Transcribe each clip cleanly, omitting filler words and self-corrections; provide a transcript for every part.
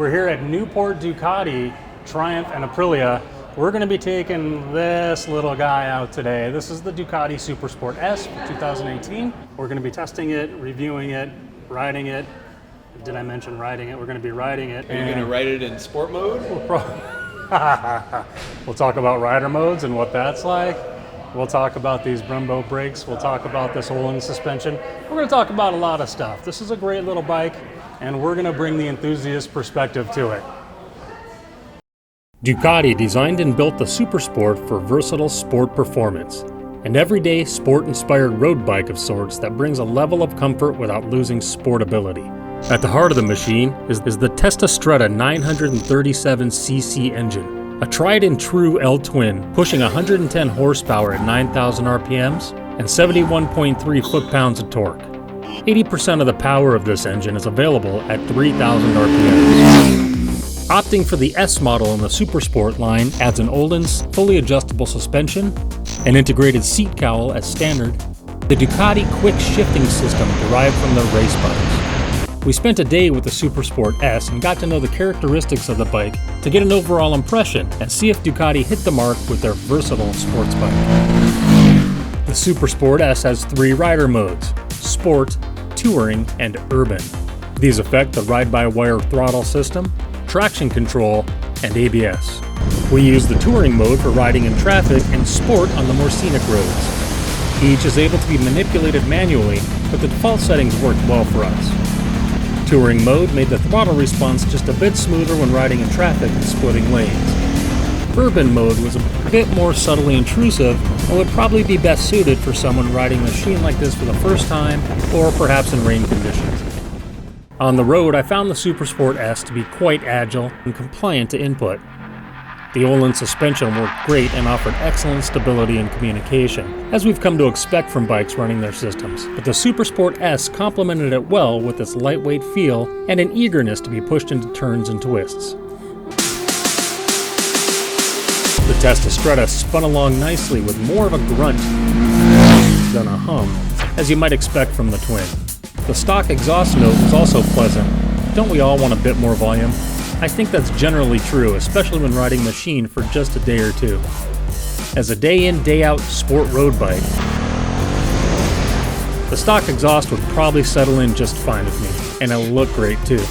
We're here at Newport Ducati, Triumph and Aprilia. We're going to be taking this little guy out today. This is the Ducati Supersport S for 2018. We're going to be testing it, reviewing it, riding it. Did I mention riding it? We're going to be riding it. Are you going to ride it in sport mode? We'll talk about rider modes and what that's like. We'll talk about these Brembo brakes. We'll talk about this Olin suspension. We're going to talk about a lot of stuff. This is a great little bike, and we're going to bring the enthusiast perspective to it. Ducati designed and built the Supersport for versatile sport performance, an everyday sport-inspired road bike of sorts that brings a level of comfort without losing sportability. At the heart of the machine is the Testastretta 937cc engine, a tried-and-true L-twin pushing 110 horsepower at 9,000 RPMs and 71.3 foot-pounds of torque. 80% of the power of this engine is available at 3,000 RPMs. Opting for the S model in the Supersport line adds an Olin's fully adjustable suspension, an integrated seat cowl as standard, the Ducati quick shifting system derived from the race bikes. We spent a day with the Supersport S and got to know the characteristics of the bike to get an overall impression and see if Ducati hit the mark with their versatile sports bike. The Supersport S has 3 rider modes: Sport, Touring, and Urban. These affect the ride-by-wire throttle system, traction control, and ABS. We use the Touring mode for riding in traffic and Sport on the more scenic roads. Each is able to be manipulated manually, but the default settings worked well for us. Touring mode made the throttle response just a bit smoother when riding in traffic and splitting lanes. Urban mode was a bit more subtly intrusive and would probably be best suited for someone riding a machine like this for the first time or perhaps in rain conditions. On the road, I found the Supersport S to be quite agile and compliant to input. The Olin suspension worked great and offered excellent stability and communication, as we've come to expect from bikes running their systems. But the Supersport S complemented it well with its lightweight feel and an eagerness to be pushed into turns and twists. The Testastretta spun along nicely with more of a grunt than a hum, as you might expect from the twin. The stock exhaust note was also pleasant. Don't we all want a bit more volume? I think that's generally true, especially when riding a machine for just a day or two. As a day-in, day-out sport road bike, the stock exhaust would probably settle in just fine with me, and it'll look great too.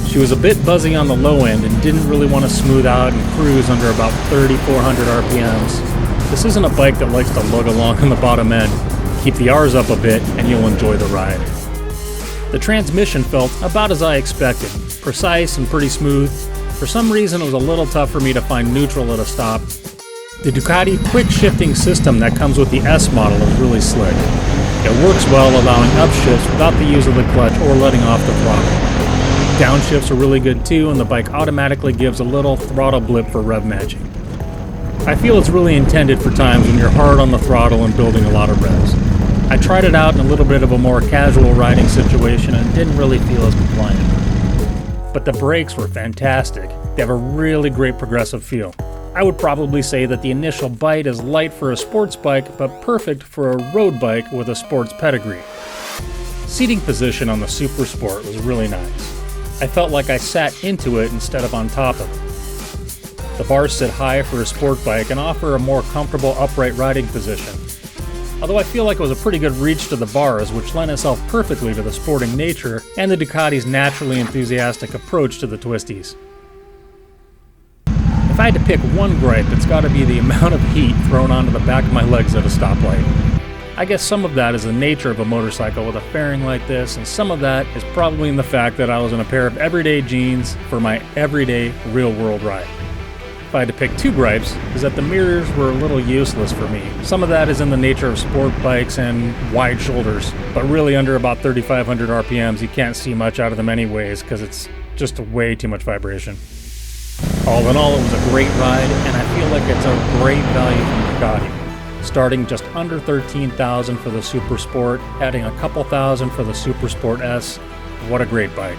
She was a bit buzzy on the low end and didn't really want to smooth out and cruise under about 3,400 RPMs. This isn't a bike that likes to lug along on the bottom end. Keep the R's up a bit and you'll enjoy the ride. The transmission felt about as I expected, precise and pretty smooth. For some reason it was a little tough for me to find neutral at a stop. The Ducati quick shifting system that comes with the S model is really slick. It works well allowing upshifts without the use of the clutch or letting off the throttle. Downshifts are really good too, and the bike automatically gives a little throttle blip for rev matching. I feel it's really intended for times when you're hard on the throttle and building a lot of revs. I tried it out in a little bit of a more casual riding situation and didn't really feel as compliant. But the brakes were fantastic. They have a really great progressive feel. I would probably say that the initial bite is light for a sports bike, but perfect for a road bike with a sports pedigree. Seating position on the Supersport was really nice. I felt like I sat into it instead of on top of it. The bars sit high for a sport bike and offer a more comfortable upright riding position. Although I feel like it was a pretty good reach to the bars, which lent itself perfectly to the sporting nature and the Ducati's naturally enthusiastic approach to the twisties. If I had to pick one gripe, it's got to be the amount of heat thrown onto the back of my legs at a stoplight. I guess some of that is the nature of a motorcycle with a fairing like this, and some of that is probably in the fact that I was in a pair of everyday jeans for my everyday real-world ride. If I had to pick 2 gripes, is that the mirrors were a little useless for me. Some of that is in the nature of sport bikes and wide shoulders, but really under about 3,500 RPMs you can't see much out of them anyways because it's just way too much vibration. All in all, it was a great ride, and I feel like it's a great value from Ducati. Starting just under $13,000 for the Supersport, adding a couple thousand for the Supersport S. What a great bike.